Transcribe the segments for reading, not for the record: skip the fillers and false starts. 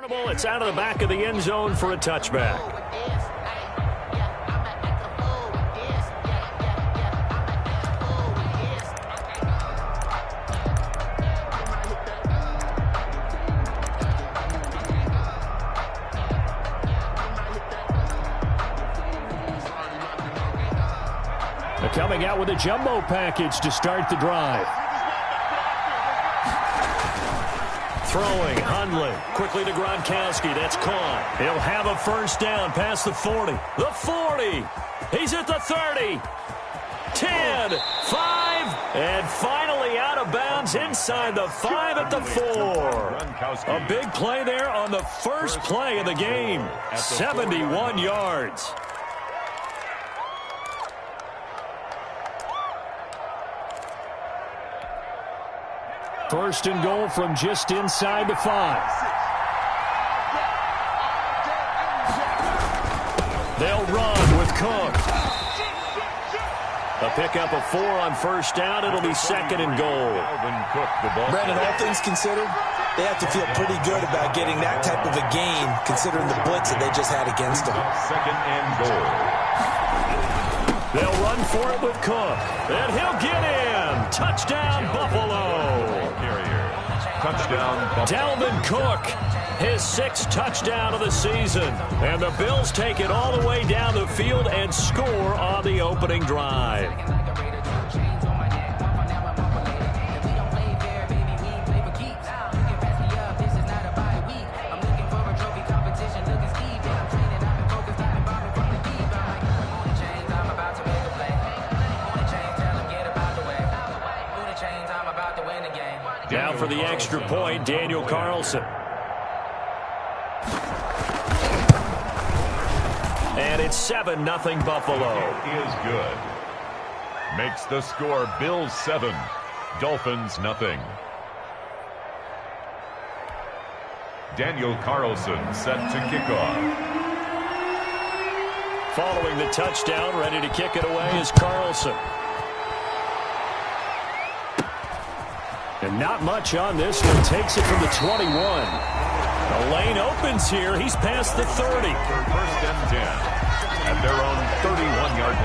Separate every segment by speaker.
Speaker 1: It's out of the back of the end zone for a touchback. They're coming out with a jumbo package to start the drive. Throwing, Hundley, quickly to Gronkowski, that's caught. He'll have a first down past the 40. The 40, he's at the 30. 10, 5, and finally out of bounds inside the 5 at the 4. A big play there on the first play of the game, 71 yards. First and goal from just inside the 5. They'll run with Cook. A pickup of 4 on first down. It'll be second and goal.
Speaker 2: Brandon, all things considered, they have to feel pretty good about getting that type of a gain, considering the blitz that they just had against them.
Speaker 3: Second and goal.
Speaker 1: They'll run for it with Cook. And he'll get in. Touchdown, Buffalo.
Speaker 3: Touchdown, Buffalo.
Speaker 1: Dalvin Cook, his 6th touchdown of the season. And the Bills take it all the way down the field and score on the opening drive. Now for the extra point, Daniel Carlson. And it's 7-0 Buffalo.
Speaker 3: It is good. Makes the score Bills 7, Dolphins nothing. Daniel Carlson set to kick off.
Speaker 1: Following the touchdown, ready to kick it away is Carlson. And not much on this one. Takes it from the 21. The lane opens here. He's past the 30.
Speaker 3: First and 10 at their own 31-yard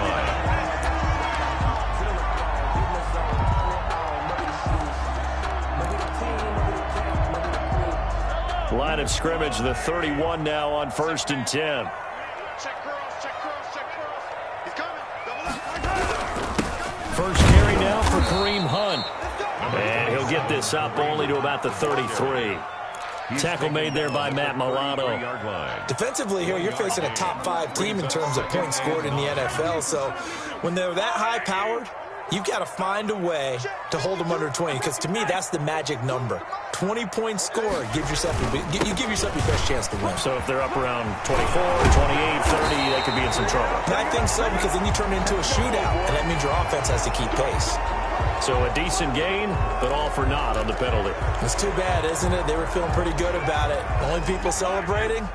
Speaker 3: line.
Speaker 1: Line of scrimmage, the 31 now on first and 10. First carry now for Kareem Hunt. And he'll get this up only to about the 33. Tackle made there by Matt Milano.
Speaker 2: Defensively here, you're facing a top 5 team in terms of points scored in the NFL. So when they're that high-powered, you've got to find a way to hold them under 20. Because to me, that's the magic number. 20-point score gives yourself you give yourself your best chance to win.
Speaker 1: So if they're up around 24, 28, 30, they could be in some trouble.
Speaker 2: And I think so, because then you turn it into a shootout, and that means your offense has to keep pace.
Speaker 1: So a decent gain, but all for naught on the penalty.
Speaker 2: It's too bad, isn't it? They were feeling pretty good about it. The only people celebrating,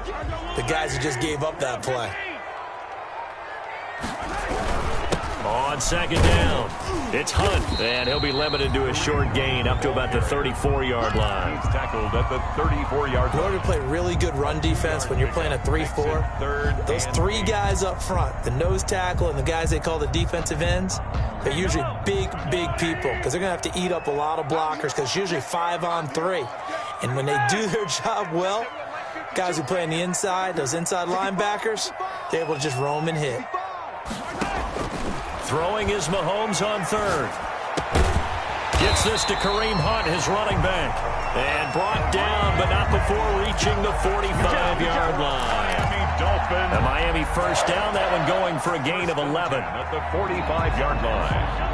Speaker 2: the guys who just gave up that play.
Speaker 1: On second down, it's Hunt, and he'll be limited to a short gain up to about the 34-yard line.
Speaker 3: He's tackled at the 34-yard line.
Speaker 2: In order to play really good run defense when you're playing a 3-4, those 3 guys up front, the nose tackle and the guys they call the defensive ends, they're usually big people because they're going to have to eat up a lot of blockers because it's usually 5-on-3. And when they do their job well, guys who play on the inside, those inside linebackers, they're able to just roam and hit.
Speaker 1: Throwing is Mahomes on third. Gets this to Kareem Hunt, his running back. And brought down, but not before reaching the 45-yard line. The Miami first down, that one going for a gain of 11.
Speaker 3: At the 45-yard line.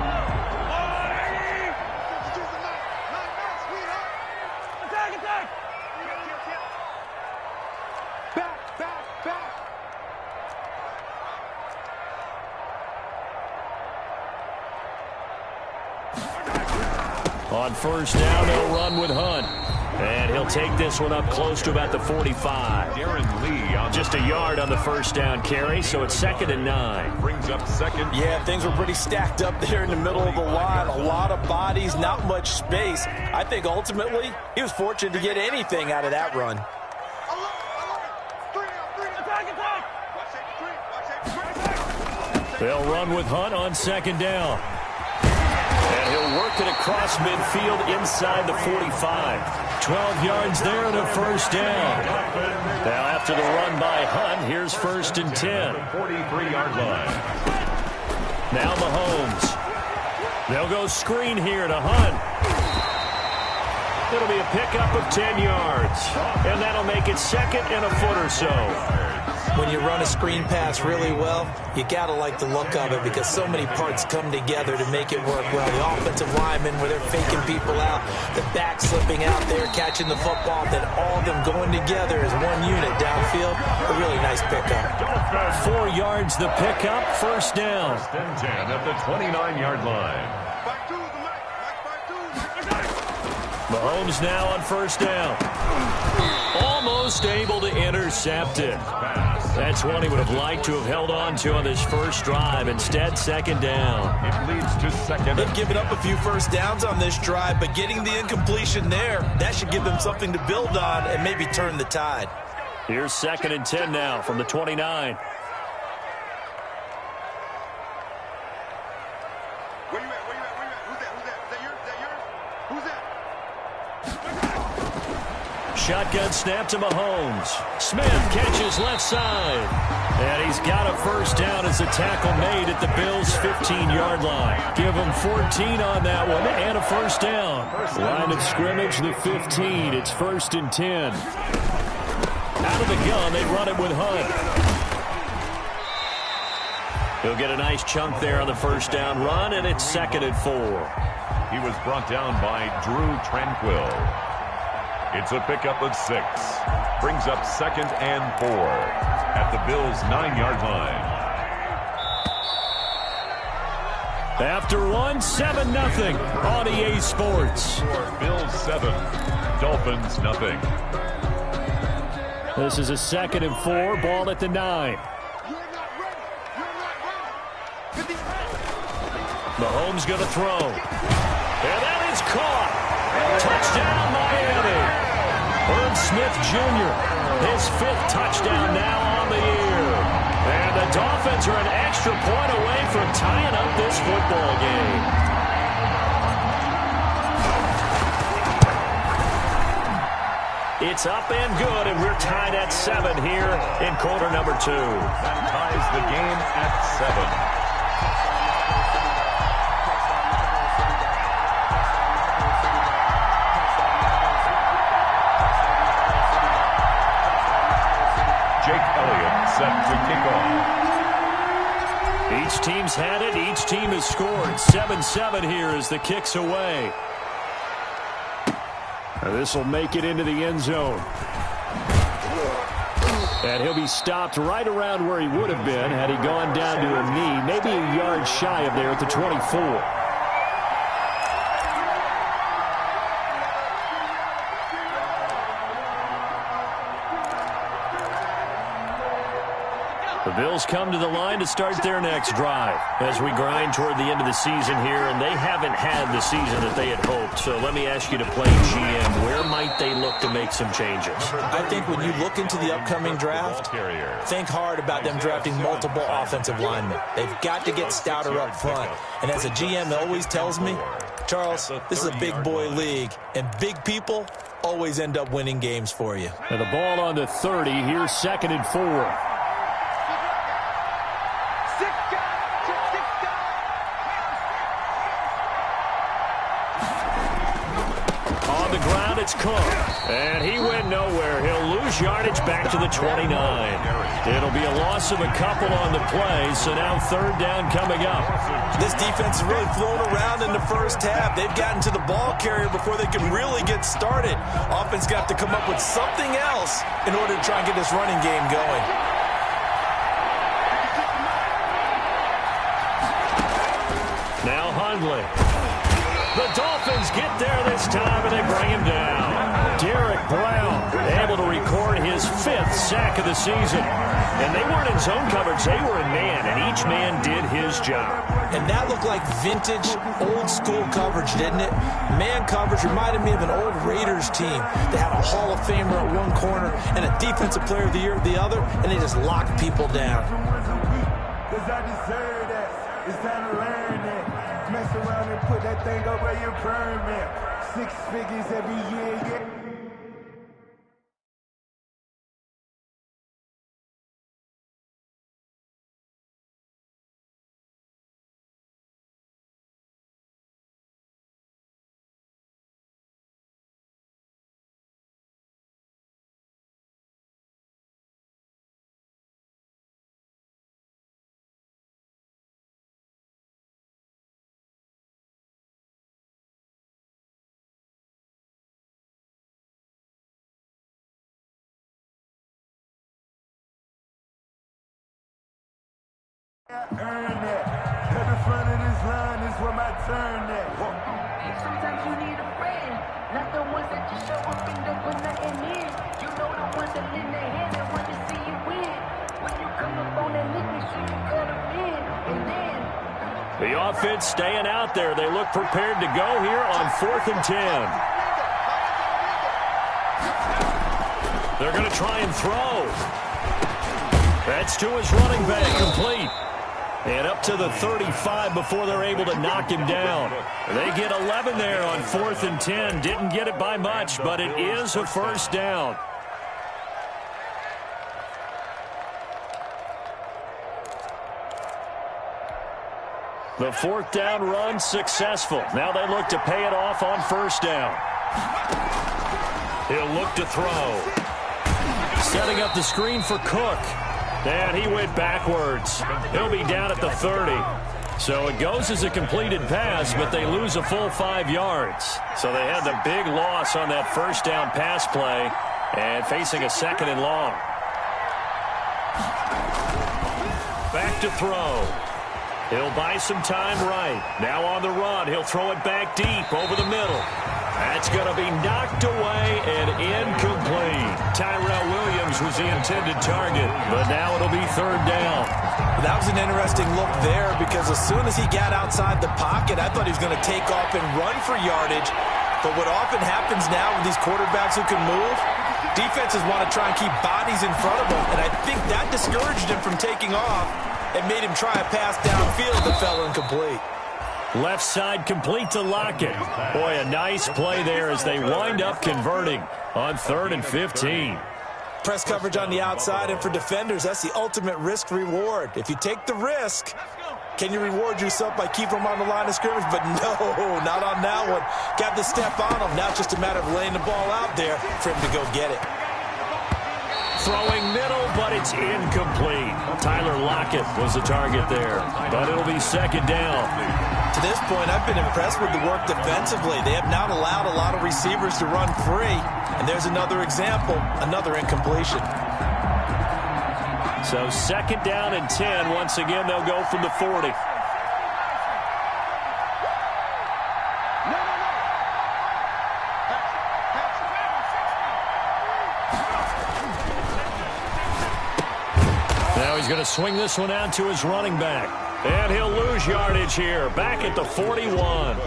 Speaker 1: On first down, they'll run with Hunt. And he'll take this one up close to about the 45.
Speaker 3: Darren Lee on
Speaker 1: just a yard on the first down carry, so it's 2nd and 9.
Speaker 3: Brings up second.
Speaker 2: Yeah, things were pretty stacked up there in the middle of the line. A lot of bodies, not much space. I think ultimately he was fortunate to get anything out of that run.
Speaker 1: They'll run with Hunt on second down. And he'll work it across midfield inside the 45. 12 yards there and a first down. Now after the run by Hunt, here's 1st and 10.
Speaker 3: 43-yard line.
Speaker 1: Now Mahomes. They'll go screen here to Hunt. It'll be a pickup of 10 yards. And that'll make it 2nd and a foot or so.
Speaker 2: When you run a screen pass really well, you got to like the look of it because so many parts come together to make it work well. The offensive linemen, where they're faking people out, the back slipping out there, catching the football, then all of them going together as one unit downfield. A really nice pickup.
Speaker 1: 4 yards the pickup, 1st down.
Speaker 3: 1st and 10 at the 29-yard line.
Speaker 1: Mahomes now on 1st down. Almost able to intercept it. That's one he would have liked to have held on to on this first drive. Instead, 2nd down.
Speaker 3: It leads to 2nd.
Speaker 2: They've given up a few first downs on this drive, but getting the incompletion there, that should give them something to build on and maybe turn the tide.
Speaker 1: Here's 2nd and 10 now from the 29.
Speaker 4: Where you at? Who's that? Is that yours? Who's that?
Speaker 1: Shotgun snap to Mahomes. Smith catches left side. And he's got a first down as the tackle made at the Bills' 15-yard line. Give him 14 on that one and a first down. Line of scrimmage, the 15. It's 1st and 10. Out of the gun, they run it with Hunt. He'll get a nice chunk there on the first down run, and it's 2nd and 4.
Speaker 3: He was brought down by Drew Tranquill. It's a pickup of 6. Brings up 2nd and 4 at the Bills' 9-yard line.
Speaker 1: After one, 7-0 on EA Sports.
Speaker 3: Bills 7, Dolphins nothing.
Speaker 1: This is a 2nd and 4, ball at the 9. Mahomes going to throw. And that is caught. Touchdown, Miami. Herb Smith Jr., his 5th touchdown now on the year. And the Dolphins are an extra point away from tying up this football game. It's up and good, and we're tied at 7 here in quarter number 2.
Speaker 3: That ties the game at 7. Set to kick off.
Speaker 1: Each team's had it. Each team has scored. 7-7 here as the kick's away. This will make it into the end zone. And he'll be stopped right around where he would have been had he gone down to a knee, maybe a yard shy of there at the 24. The Bills come to the line to start their next drive as we grind toward the end of the season here, and they haven't had the season that they had hoped. So let me ask you to play GM. Where might they look to make some changes?
Speaker 2: I think when you look into the upcoming draft, think hard about them drafting multiple offensive linemen. They've got to get stouter up front. And as a GM always tells me, Charles, this is a big boy league, and big people always end up winning games for you.
Speaker 1: And the ball on the 30. Here's 2nd and 4. It's Cook, and he went nowhere. He'll lose yardage back to the 29. It'll be a loss of a couple on the play, so now 3rd down coming up.
Speaker 2: This defense is really flown around in the first half. They've gotten to the ball carrier before they can really get started. Offense got to come up with something else in order to try and get this running game going.
Speaker 1: Now Hundley. The Dolphins get there this time, and they bring him down. Derek Brown able to record his 5th sack of the season. And they weren't in zone coverage. They were in man, and each man did his job.
Speaker 2: And that looked like vintage, old-school coverage, didn't it? Man coverage reminded me of an old Raiders team. They had a Hall of Famer at one corner and a Defensive Player of the Year at the other, and they just locked people down.
Speaker 4: Does that deserve that?
Speaker 5: It's time to learn that. Mess around and put that thing up where your permit. 6 figures every year, yeah. Earn that. At the front of this line is where my turn at.
Speaker 6: Sometimes you need a friend, not the ones that just show up and don't put nothing in. You know the ones that lend their hand and want to see you win. When you come up on that lick, make sure you cut them in. And then
Speaker 1: the offense staying out there. They look prepared to go here on 4th and 10. They're going to try and throw. That's to his running back, complete. And up to the 35 before they're able to knock him down. They get 11 there on 4th and 10. Didn't get it by much, but it is a first down. The 4th down run successful. Now they look to pay it off on 1st down. He'll look to throw. Setting up the screen for Cook. And he went backwards. He'll be down at the 30. So it goes as a completed pass, but they lose a full 5 yards. So they had the big loss on that 1st down pass play and facing a 2nd and long. Back to throw. He'll buy some time right. Now on the run. He'll throw it back deep over the middle. That's going to be knocked away and incomplete. Tyrell Williams was the intended target, but now it'll be 3rd down.
Speaker 2: That was an interesting look there because as soon as he got outside the pocket, I thought he was going to take off and run for yardage. But what often happens now with these quarterbacks who can move, defenses want to try and keep bodies in front of them, and I think that discouraged him from taking off and made him try a pass downfield that fell incomplete.
Speaker 1: Left side complete to Lockett. Boy, a nice play there as they wind up converting on 3rd and 15.
Speaker 2: Press coverage on the outside, and for defenders, that's the ultimate risk-reward. If you take the risk, can you reward yourself by keeping them on the line of scrimmage? But no, not on that one. Got the step on them. Now it's just a matter of laying the ball out there for him to go get it.
Speaker 1: Throwing middle, but it's incomplete. Tyler Lockett was the target there, but it'll be 2nd down.
Speaker 2: To this point, I've been impressed with the work defensively. They have not allowed a lot of receivers to run free. And there's another example, another incompletion.
Speaker 1: So 2nd down and 10. Once again, they'll go from the 40. Now he's going to swing this one out to his running back. And he'll lose yardage here, back at the 41.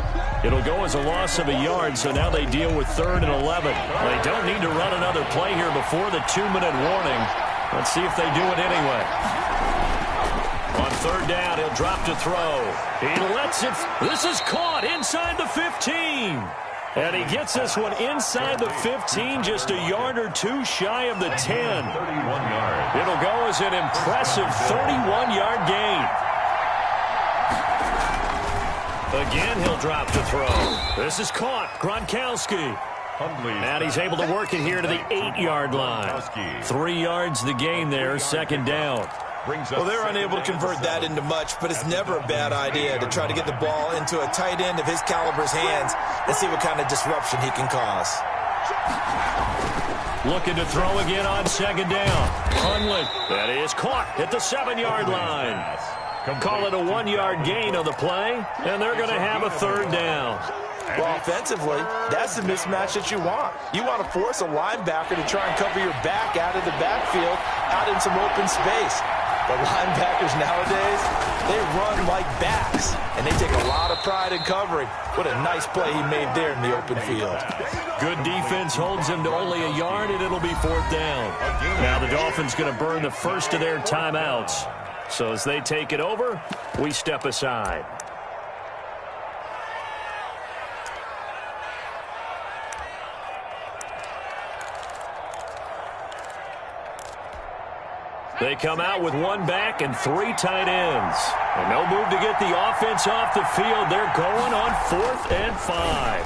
Speaker 1: It'll go as a loss of a yard, so now they deal with 3rd and 11. They don't need to run another play here before the 2-minute warning. Let's see if they do it anyway. On 3rd down, he'll drop to throw. He lets it. This is caught inside the 15. And he gets this one inside the 15, just a yard or two shy of the 10.
Speaker 3: 31 yards.
Speaker 1: It'll go as an impressive 31-yard gain. Again, he'll drop to throw. This is caught. Gronkowski. And he's able to work it here to the 8-yard line. 3 yards the gain there, 2nd down.
Speaker 2: Well, they're unable to convert that into much, but it's never a bad idea to try to get the ball into a tight end of his caliber's hands and see what kind of disruption he can cause.
Speaker 1: Looking to throw again on 2nd down. Hundley. That is caught at the 7-yard line. Call it a 1-yard gain on the play, and they're going to have a 3rd down.
Speaker 2: Well, offensively, that's the mismatch that you want. You want to force a linebacker to try and cover your back out of the backfield, out in some open space. The linebackers nowadays, they run like backs, and they take a lot of pride in covering. What a nice play he made there in the open field.
Speaker 1: Good defense holds him to only a yard, and it'll be 4th down. Now the Dolphins going to burn the first of their timeouts. So as they take it over, we step aside. They come out with one back and 3 tight ends. And no move to get the offense off the field. They're going on 4th and 5.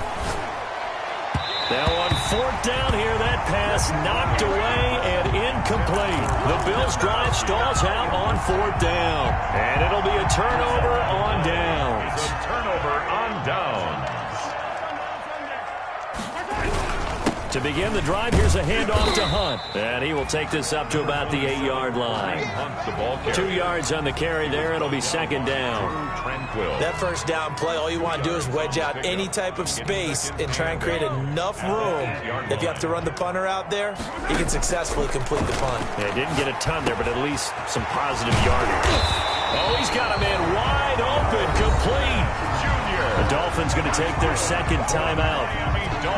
Speaker 1: Now on 4th down here, that pass knocked away and incomplete. The Bills' drive stalls out on 4th down. And it'll be a turnover on downs.
Speaker 3: It's a turnover on downs.
Speaker 1: To begin the drive, here's a handoff to Hunt. And he will take this up to about the 8-yard line.
Speaker 3: Hunt the ball carrier.
Speaker 1: 2 yards on the carry there. It'll be 2nd down.
Speaker 3: Tranquil.
Speaker 2: That first down play, all you want to do is wedge out any type of space and try and create enough room that if you have to run the punter out there, he can successfully complete the punt.
Speaker 1: Yeah, didn't get a ton there, but at least some positive yardage. Oh, he's got a man wide open, complete. The Dolphins going to take their 2nd timeout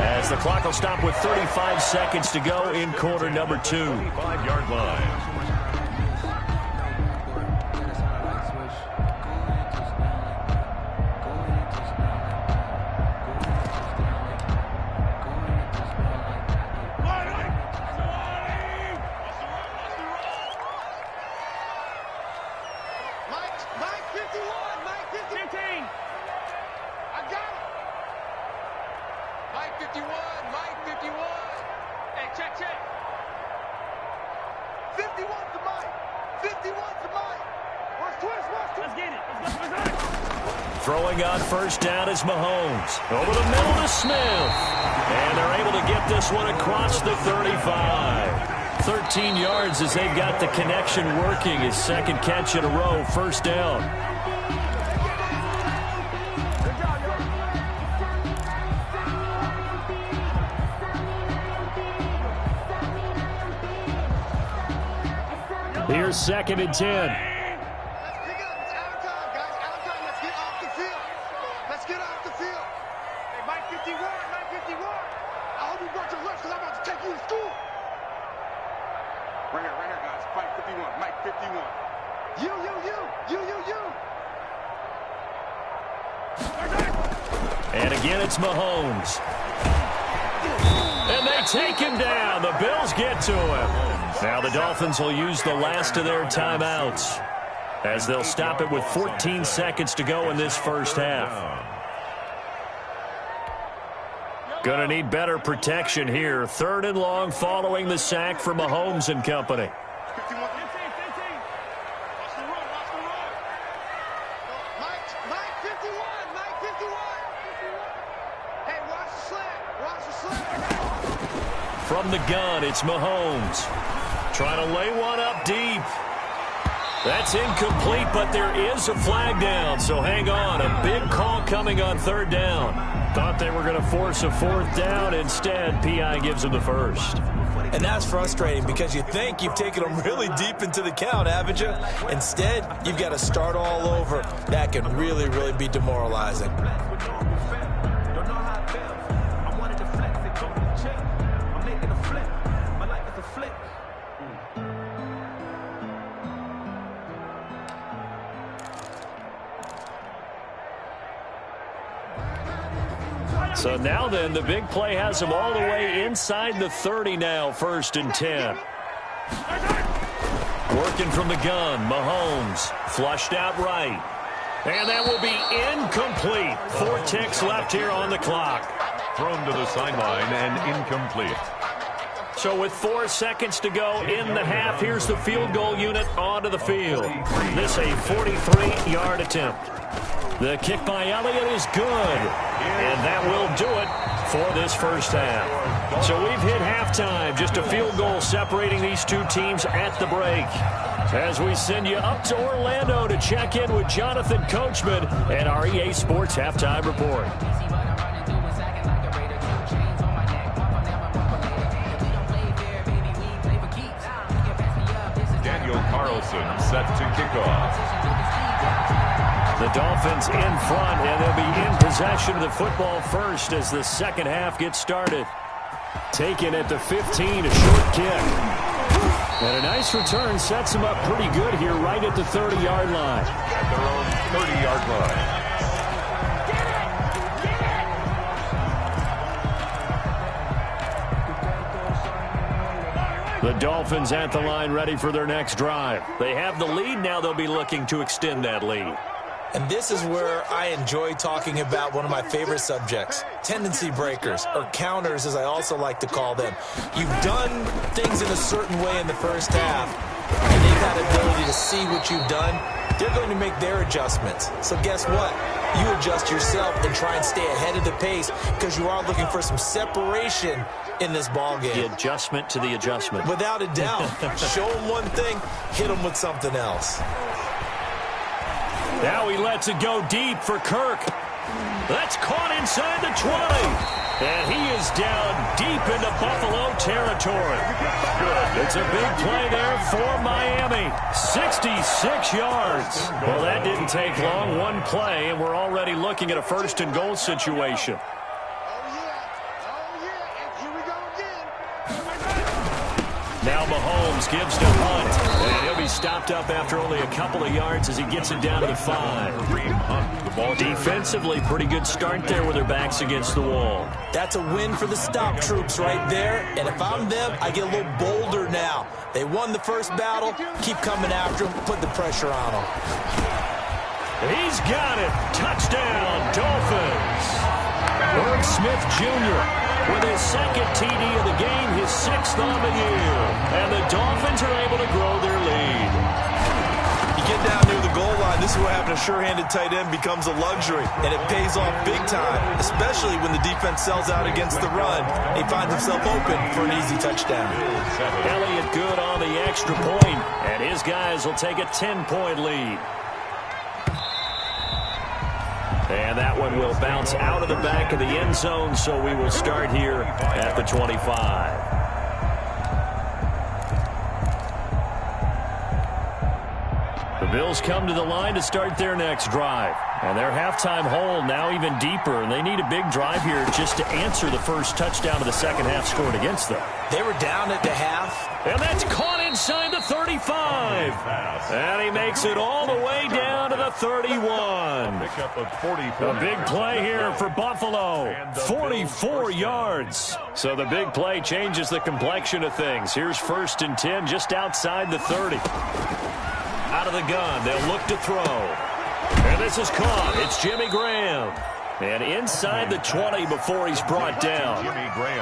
Speaker 1: as the clock will stop with 35 seconds to go in quarter number 2.
Speaker 3: 5-yard line.
Speaker 4: Mike 51, Mike 15. I got it. Mike 51, Mike 51. Hey, check. 51 to Mike. 51 to Mike. Watch twist. Let's get it. Let's go.
Speaker 1: Throwing on 1st down is Mahomes. Over the middle to Smith. And they're able to get this one across the 35. 13 yards as they've got the connection working. His 2nd catch in a row, 1st down. Here's 2nd and 10.
Speaker 4: Let's pick it up. It's out of time, guys. Out of time. Let's get off the field. Let's get off the field. Hey, Mike 51, Mike 51. I hope you brought your lunch because I'm about to take you to school. Right here, guys. Mike 51, Mike 51. You.
Speaker 1: And again, it's Mahomes. And they take him down. The Bills get to him. Now the Dolphins will use the last of their timeouts as they'll stop it with 14 seconds to go in this 1st half. Gonna need better protection here. 3rd and long following the sack for Mahomes and company.
Speaker 4: 51. Watch the run. Mike 51, Mike 51. Hey, watch the slant.
Speaker 1: From the gun, it's Mahomes. Trying to lay one up deep. That's incomplete, but there is a flag down, so hang on. A big call coming on 3rd down. Thought they were going to force a 4th down. Instead, P.I. gives them the 1st.
Speaker 2: And that's frustrating because you think you've taken them really deep into the count, haven't you? Instead, you've got to start all over. That can really, really be demoralizing.
Speaker 1: So now then, the big play has them all the way inside the 30 now, 1st and 10. Working from the gun, Mahomes flushed out right. And that will be incomplete. 4 ticks left here on the clock.
Speaker 3: Thrown to the sideline and incomplete.
Speaker 1: So with 4 seconds to go in the half, here's the field goal unit onto the field. This a 43-yard attempt. The kick by Elliott is good, and that will do it for this 1st half. So we've hit halftime, just a field goal separating these 2 teams at the break. As we send you up to Orlando to check in with Jonathan Coachman and our EA Sports Halftime Report.
Speaker 3: Daniel Carlson set to kick off.
Speaker 1: The Dolphins in front, and they'll be in possession of the football first as the 2nd half gets started. Taken at the 15, a short kick. And a nice return sets them up pretty good here right at the 30-yard line.
Speaker 3: At their own 30-yard line.
Speaker 1: The Dolphins at the line ready for their next drive. They have the lead. Now they'll be looking to extend that lead.
Speaker 2: And this is where I enjoy talking about one of my favorite subjects, tendency breakers, or counters as I also like to call them. You've done things in a certain way in the first half, and they've had ability to see what you've done. They're going to make their adjustments. So guess what? You adjust yourself and try and stay ahead of the pace because you are looking for some separation in this ball game.
Speaker 1: The adjustment to the adjustment.
Speaker 2: Without a doubt. Show them one thing, hit them with something else.
Speaker 1: Now he lets it go deep for Kirk. That's caught inside the 20. And he is down deep into Buffalo territory. It's a big play there for Miami. 66 yards. Well, that didn't take long. One play, and we're already looking at a first-and-goal situation. Now Mahomes gives to Hunt, and he'll be stopped up after only a couple of yards as he gets it down to the 5. Defensively, pretty good start there with their backs against the wall.
Speaker 2: That's a win for the stop troops right there, and if I'm them, I get a little bolder now. They won the first battle, keep coming after them, put the pressure on them.
Speaker 1: He's got it. Touchdown, Dolphins. Irv Smith Jr. with his second TD of the game, his 6th on the year. And the Dolphins are able to grow their lead.
Speaker 7: You get down near the goal line, this is what having a sure-handed tight end becomes a luxury. And it pays off big time, especially when the defense sells out against the run. He finds himself open for an easy touchdown.
Speaker 1: Elliott good on the extra point, and his guys will take a 10-point lead. And that one will bounce out of the back of the end zone, so we will start here at the 25. The Bills come to the line to start their next drive. And their halftime hole now even deeper, and they need a big drive here just to answer the first touchdown of the second half scored against them.
Speaker 2: They were down at the half.
Speaker 1: And that's caught inside the 35. And he makes it all the way down to the 31. A big play here for Buffalo. 44 yards. So the big play changes the complexion of things. Here's 1st and 10 just outside the 30. Out of the gun, they'll look to throw. And this is caught. It's Jimmy Graham. And inside the 20 before he's brought down.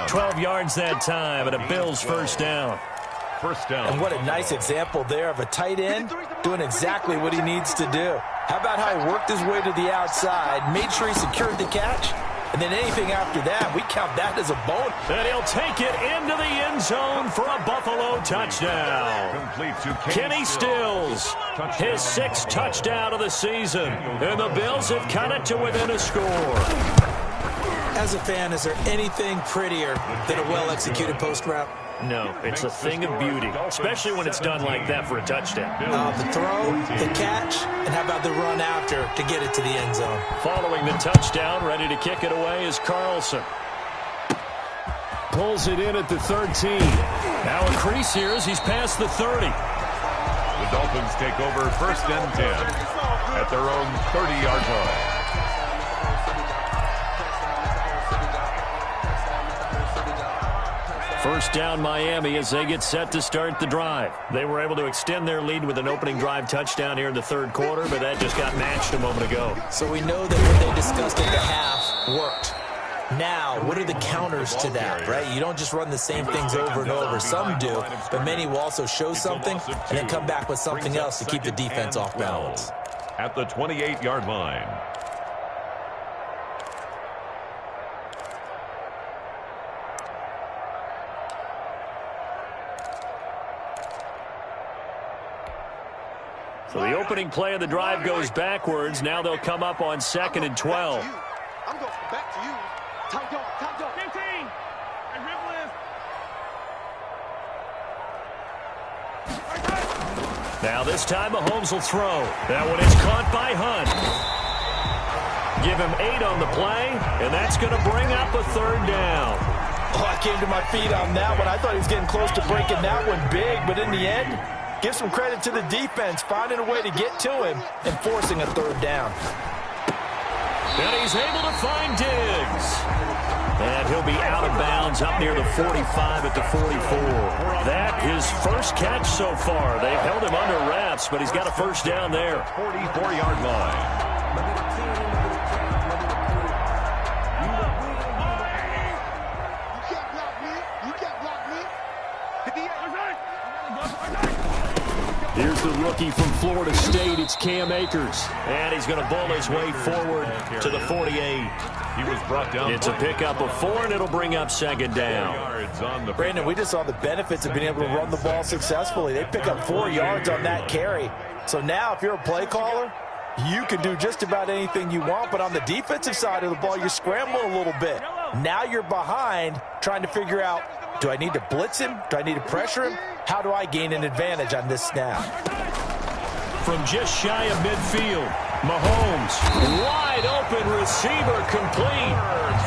Speaker 1: 12 yards that time and a Bills first down.
Speaker 2: And what a nice example there of a tight end doing exactly what he needs to do. How about how he worked his way to the outside, made sure he secured the catch, and then anything after that, we count that as a bonus.
Speaker 1: And he'll take it into the end zone for a Buffalo touchdown. Kenny Stills, his 6th touchdown of the season. And the Bills have cut it to within a score.
Speaker 2: As a fan, is there anything prettier than a well-executed post route?
Speaker 1: No, it's a thing of beauty, especially when it's done like that for a touchdown.
Speaker 2: The throw, the catch, and how about the run after to get it to the end zone?
Speaker 1: Following the touchdown, ready to kick it away is Carlson. Pulls it in at the 13. Now a crease here as he's past the 30.
Speaker 3: The Dolphins take over 1st and 10 at their own 30-yard line.
Speaker 1: First down Miami as they get set to start the drive. They were able to extend their lead with an opening drive touchdown here in the 3rd quarter, but that just got matched a moment ago.
Speaker 2: So we know that what they discussed at the half worked. Now, what are the counters to that, right? You don't just run the same things over and over. Some do, but many will also show something and then come back with something else to keep the defense off balance.
Speaker 3: At the 28-yard line.
Speaker 1: So the opening play of the drive goes backwards. Now they'll come up on 2nd and 12.
Speaker 4: I'm going back to you. Tight dog, tight dog. 15. And dribble is.
Speaker 1: Now this time Mahomes will throw. That one is caught by Hunt. Give him 8 on the play, and that's going to bring up a 3rd down.
Speaker 2: Oh, I came to my feet on that one. I thought he was getting close to breaking that one big, but in the end, give some credit to the defense, finding a way to get to him and forcing a third down.
Speaker 1: And he's able to find Diggs. And he'll be out of bounds up near the 45 at the 44. That his first catch so far. They've held him under wraps, but he's got a first down there.
Speaker 3: 44-yard line.
Speaker 1: Here's the rookie from Florida State. It's Cam Akers. And he's going to bowl his way forward to the 48.
Speaker 3: He was brought down.
Speaker 1: It's a pickup of 4, and it'll bring up second down.
Speaker 2: Brandon, we just saw the benefits of being able to run the ball successfully. They pick up 4 yards on that carry. So now if you're a play caller, you can do just about anything you want. But on the defensive side of the ball, you're scrambling a little bit. Now you're behind trying to figure out, do I need to blitz him? Do I need to pressure him? How do I gain an advantage on this snap?
Speaker 1: From just shy of midfield, Mahomes, wide open receiver, complete.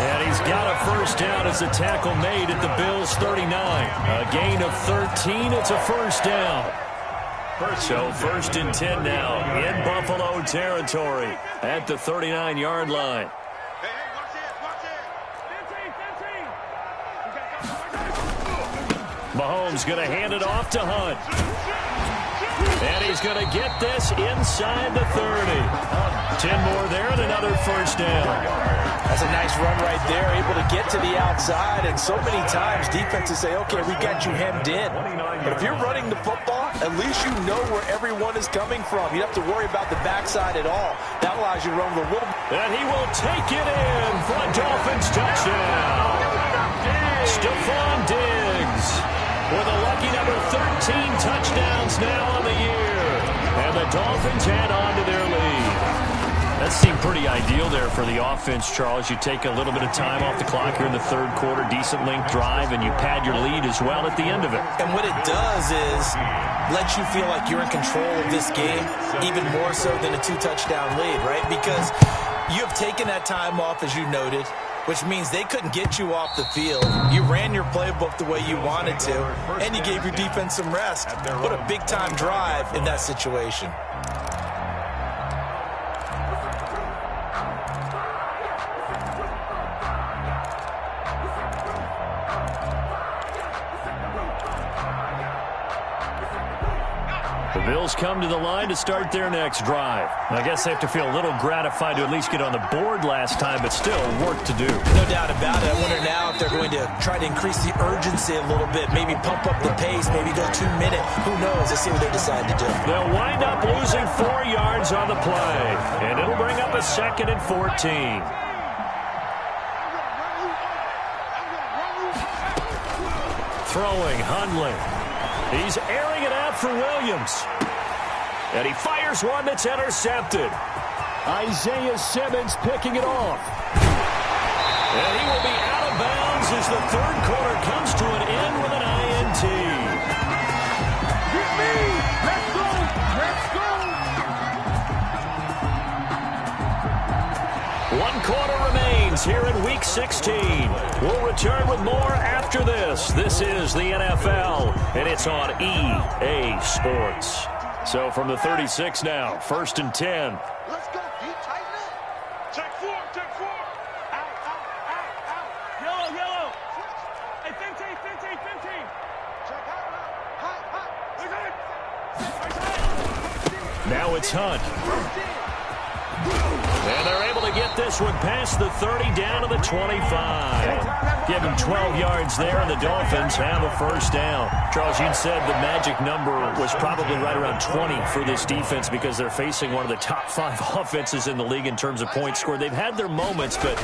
Speaker 1: And he's got a first down as a tackle made at the Bills' 39. A gain of 13, it's a first down. So first and 10 now in Buffalo territory at the 39-yard line. Mahomes going to hand it off to Hunt. And he's going to get this inside the 30. 10 more there and another first down.
Speaker 2: That's a nice run right there, able to get to the outside. And so many times defenses say, okay, we got you hemmed in. But if you're running the football, at least you know where everyone is coming from. You don't have to worry about the backside at all. That allows you to run with a little.
Speaker 1: And he will take it in for a Dolphins touchdown. Stephon Diggs with a lucky number 13 touchdowns now on the year. And the Dolphins head on to their lead. That seemed pretty ideal there for the offense, Charles. You take a little bit of time off the clock here in the third quarter, decent length drive, and you pad your lead as well at the end of it.
Speaker 2: And what it does is let you feel like you're in control of this game, even more so than a 2-touchdown lead, right? Because you have taken that time off, as you noted, which means they couldn't get you off the field. You ran your playbook the way you wanted to, and you gave your defense some rest. What a big-time drive in that situation.
Speaker 1: The Bills come to the line to start their next drive. I guess they have to feel a little gratified to at least get on the board last time, but still work to do.
Speaker 2: No doubt about it. I wonder now if they're going to try to increase the urgency a little bit, maybe pump up the pace, maybe go 2-minute. Who knows? Let's see what they decide to do.
Speaker 1: They'll wind up losing 4 yards on the play, and it'll bring up a 2nd and 14. Throwing, Hundley. He's airing it out for Williams. And he fires one that's intercepted. Isaiah Simmons picking it off. And he will be out of bounds as the third quarter comes to an end with an INT.
Speaker 5: Get me! Let's go! Let's go!
Speaker 1: 1 quarter remains here in Week 16. We'll return with more after this. This is the NFL, and it's on EA Sports. So from the 36 now, 1st and 10.
Speaker 4: Let's go. Deep, tighten up. Check 4, check 4. Out, out, out, out.
Speaker 8: Yellow, yellow. Hey, 15, 15, 15.
Speaker 4: Check out, hot.
Speaker 1: Now it's Hunt. And they're able to get this one past the 30 down to the 25. Give him 12 yards there, and the Dolphins have a first down. Charles, you said the magic number was probably right around 20 for this defense because they're facing one of the top 5 offenses in the league in terms of points scored. They've had their moments, but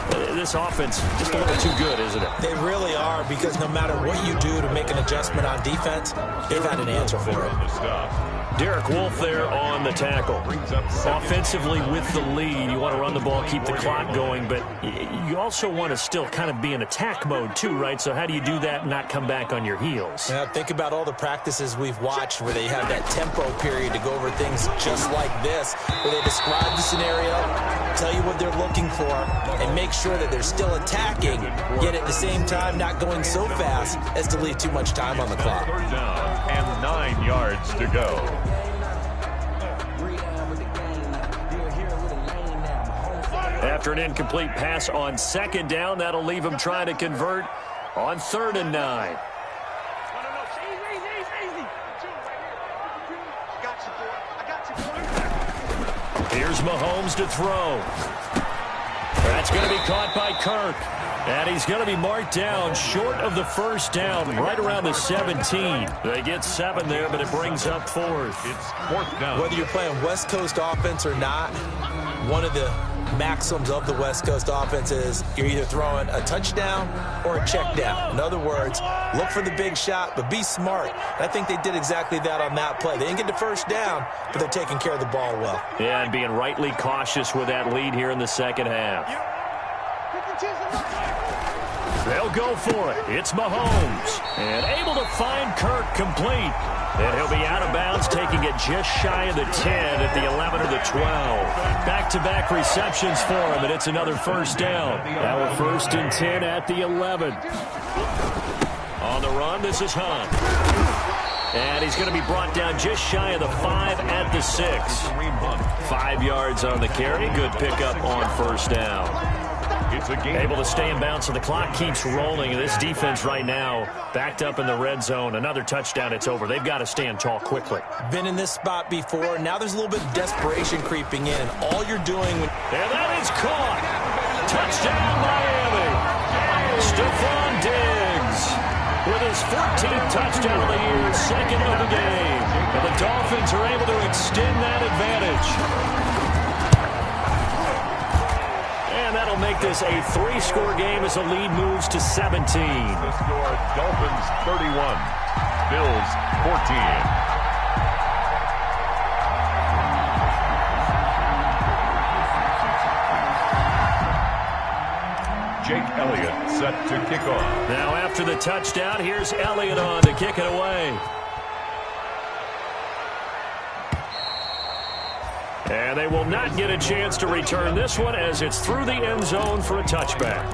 Speaker 1: this offense just a little too good, isn't it?
Speaker 2: They really are, because no matter what you do to make an adjustment on defense, they've had an answer for it.
Speaker 1: Derek Wolfe there on the tackle. Offensively with the lead, you want to run the ball, keep the clock going, but you also want to still kind of be in attack mode too, right? So how do you do that and not come back on your heels?
Speaker 2: Yeah, think about all the practices we've watched where they have that tempo period to go over things just like this, where they describe the scenario, tell you what they're looking for, and make sure that they're still attacking, yet at the same time not going so fast as to leave too much time on the clock.
Speaker 3: Third down and 9 yards to go.
Speaker 1: After an incomplete pass on second down, that'll leave him trying to convert on 3rd and 9. Here's Mahomes to throw. That's going to be caught by Kirk. And he's going to be marked down short of the first down, right around the 17. They get 7 there, but it brings up 4th.
Speaker 3: It's 4th down.
Speaker 2: Whether you're playing West Coast offense or not, one of the maxims of the West Coast offense is you're either throwing a touchdown or a check down. In other words, look for the big shot, but be smart. And I think they did exactly that on that play. They didn't get the first down, but they're taking care of the ball well.
Speaker 1: Yeah, and being rightly cautious with that lead here in the second half. They'll go for it. It's Mahomes. And able to find Kirk complete. And he'll be out of bounds, taking it just shy of the 10 at the 11 or the 12. Back-to-back receptions for him, and it's another first down. Now we're 1st and 10 at the 11. On the run, this is Hunt. And he's going to be brought down just shy of the 5 at the 6. 5 yards on the carry. Good pickup on 1st down.
Speaker 3: It's a game.
Speaker 1: Able to stay in bounds, so the clock keeps rolling. And this defense right now backed up in the red zone. Another touchdown, it's over. They've got to stand tall quickly.
Speaker 2: Been in this spot before. Now there's a little bit of desperation creeping in. And all you're doing when...
Speaker 1: And that is caught. Touchdown, Miami. Stephon Diggs with his 14th touchdown of the year, 2nd of the game. And the Dolphins are able to extend that advantage. And that'll make this a 3-score game as the lead moves to 17.
Speaker 3: The score, Dolphins 31, Bills 14. Jake Elliott set to kick off.
Speaker 1: Now after the touchdown, here's Elliott on to kick it away. And they will not get a chance to return this one as it's through the end zone for a touchback.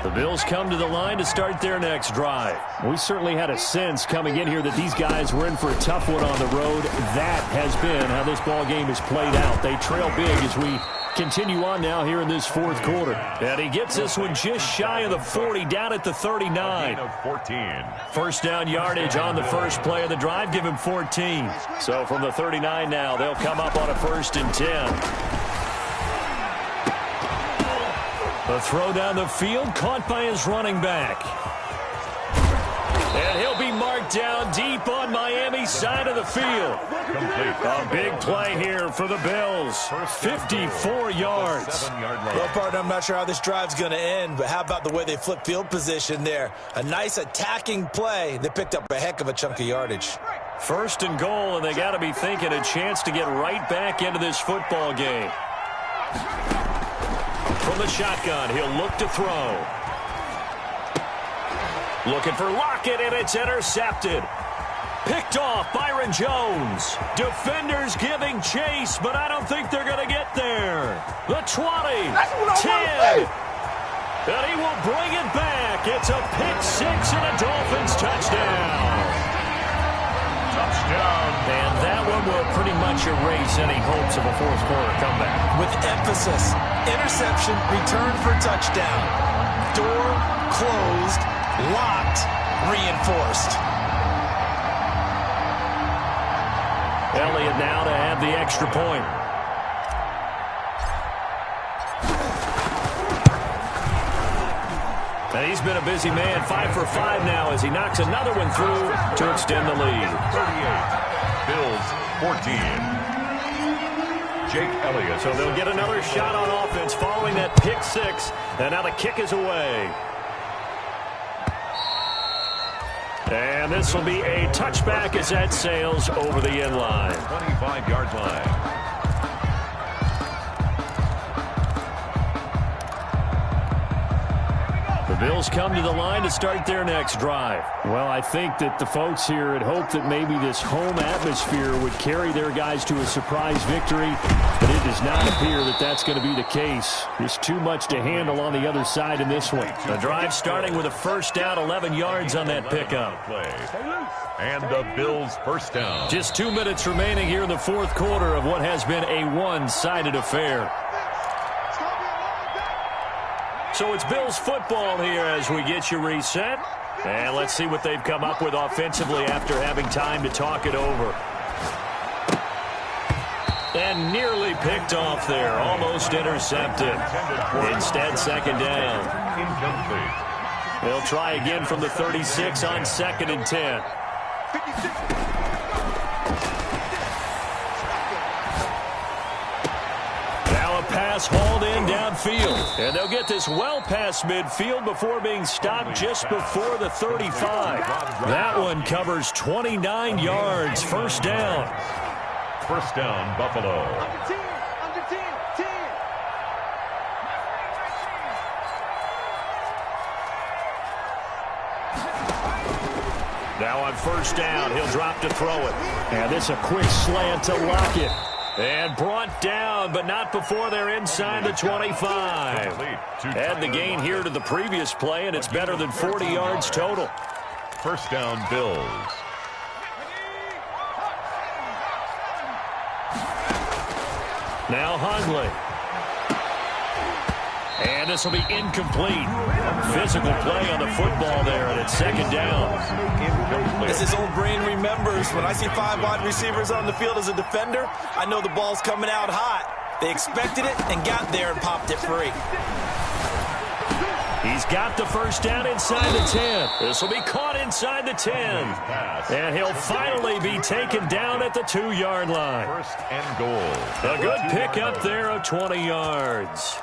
Speaker 1: The Bills come to the line to start their next drive. We certainly had a sense coming in here that these guys were in for a tough one on the road. That has been how this ball game has played out. They trail big as we continue on now here in this 4th quarter. And he gets this one just shy of the 40, down at the 39.
Speaker 3: 14.
Speaker 1: First down yardage on the first play of the drive, give him 14. So from the 39 now, they'll come up on a 1st and 10. The throw down the field, caught by his running back. And he'll be marked down deep on Miami's side of the field. A big play here for the Bills. 54 yards.
Speaker 2: Well, partner, I'm not sure how this drive's going to end, but how about the way they flip field position there? A nice attacking play. They picked up a heck of a chunk of yardage.
Speaker 1: 1st and goal, and they got to be thinking a chance to get right back into this football game. From the shotgun, he'll look to throw. Looking for Lockett, and it's intercepted. Picked off Byron Jones. Defenders giving chase, but I don't think they're going to get there. The 20, 10, and he will bring it back. It's a pick-6 and a Dolphins touchdown.
Speaker 3: Touchdown.
Speaker 1: And that one will pretty much erase any hopes of a 4th quarter comeback.
Speaker 2: With emphasis, interception, return for touchdown. Door closed, locked, reinforced.
Speaker 1: Elliott now to have the extra point. And he's been a busy man, 5 for 5 now as he knocks another one through to extend the lead.
Speaker 3: 38, Bills 14. Jake Elliott.
Speaker 1: So they'll get another shot on offense following that pick six. And now the kick is away. And this will be a touchback as that sails over the end line.
Speaker 3: 25-yard line.
Speaker 1: The Bills come to the line to start their next drive. Well, I think that the folks here had hoped that maybe this home atmosphere would carry their guys to a surprise victory, but it does not appear that that's going to be the case. There's too much to handle on the other side in this one. The drive starting with a first down, 11 yards on that pickup.
Speaker 3: And the Bills first down.
Speaker 1: Just 2 minutes remaining here in the fourth quarter of what has been a one-sided affair. So it's Bills football here as we get you reset. And let's see what they've come up with offensively after having time to talk it over. And nearly picked off there. Almost intercepted. Instead, second down. They'll try again from the 36 on 2nd and 10. Pass hauled in downfield. And they'll get this well past midfield before being stopped just before the 35. That one covers 29 yards. First down.
Speaker 3: First down, Buffalo.
Speaker 4: Under 10.
Speaker 1: Now on first down, he'll drop to throw it. And this a quick slant to Lockett. And brought down, but not before they're inside the 25. Add the gain here to the previous play, and it's better than 40 yards total.
Speaker 3: First down, Bills.
Speaker 1: Now Hundley. And this will be incomplete. Physical play on the football there, and it's second down.
Speaker 7: As his old brain remembers, when I see 5 wide receivers on the field as a defender, I know the ball's coming out hot. They expected it and got there and popped it free.
Speaker 1: He's got the first down inside the 10. This will be caught inside the 10. And he'll finally be taken down at the 2-yard line.
Speaker 3: First and goal.
Speaker 1: A good pickup there of 20 yards.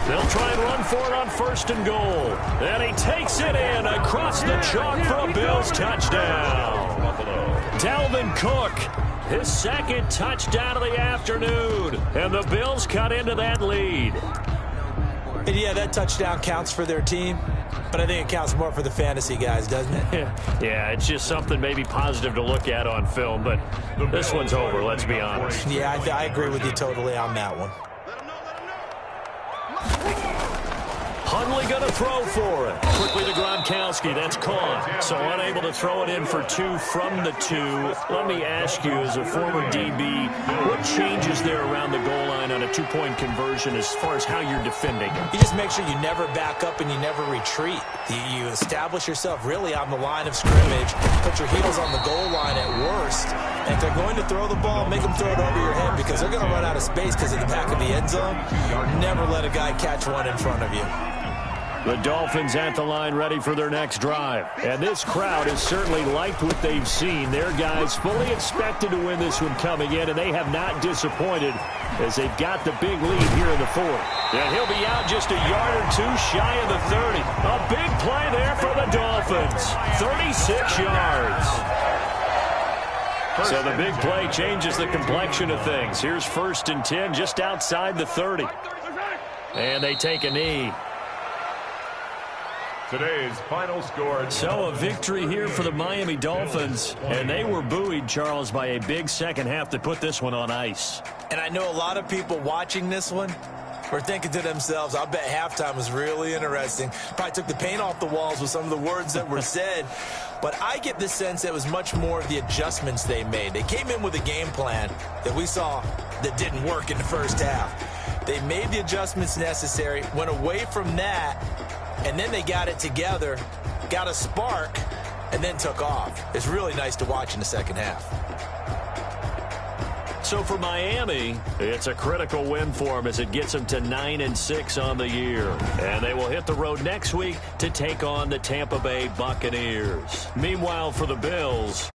Speaker 1: They'll try and run for it on first and goal. And he takes it in across the chalk for a Bills touchdown. Dalvin Cook, his second touchdown of the afternoon. And the Bills cut into that lead.
Speaker 2: And yeah, that touchdown counts for their team, but I think it counts more for the fantasy guys, doesn't it?
Speaker 1: Yeah, it's just something maybe positive to look at on film, but this one's over, let's be honest.
Speaker 2: Yeah, I agree with you totally on that one.
Speaker 1: Hundley going to throw for it. Quickly to Gronkowski. That's caught. So unable to throw it in for 2 from the 2. Let me ask you, as a former DB, what changes there around the goal line on a 2-point conversion as far as how you're defending it?
Speaker 2: You just make sure you never back up and you never retreat. You establish yourself really on the line of scrimmage, put your heels on the goal line at worst, and if they're going to throw the ball, make them throw it over your head because they're going to run out of space because of the back of the end zone. Never let a guy catch one in front of you.
Speaker 1: The Dolphins at the line ready for their next drive. And this crowd has certainly liked what they've seen. Their guys fully expected to win this one coming in, and they have not disappointed as they've got the big lead here in the fourth. And he'll be out just a yard or 2 shy of the 30. A big play there for the Dolphins. 36 yards. So the big play changes the complexion of things. Here's first and 10 just outside the 30. And they take a knee.
Speaker 3: Today's final score.
Speaker 1: So a victory here for the Miami Dolphins. And they were buoyed, Charles, by a big second half that put this one on ice.
Speaker 2: And I know a lot of people watching this one were thinking to themselves, I bet halftime was really interesting. Probably took the paint off the walls with some of the words that were said. But I get the sense that it was much more of the adjustments they made. They came in with a game plan that we saw that didn't work in the first half. They made the adjustments necessary, went away from that, and then they got it together, got a spark, and then took off. It's really nice to watch in the second half.
Speaker 1: So for Miami, it's a critical win for them as it gets them to 9-6 on the year. And they will hit the road next week to take on the Tampa Bay Buccaneers. Meanwhile, for the Bills,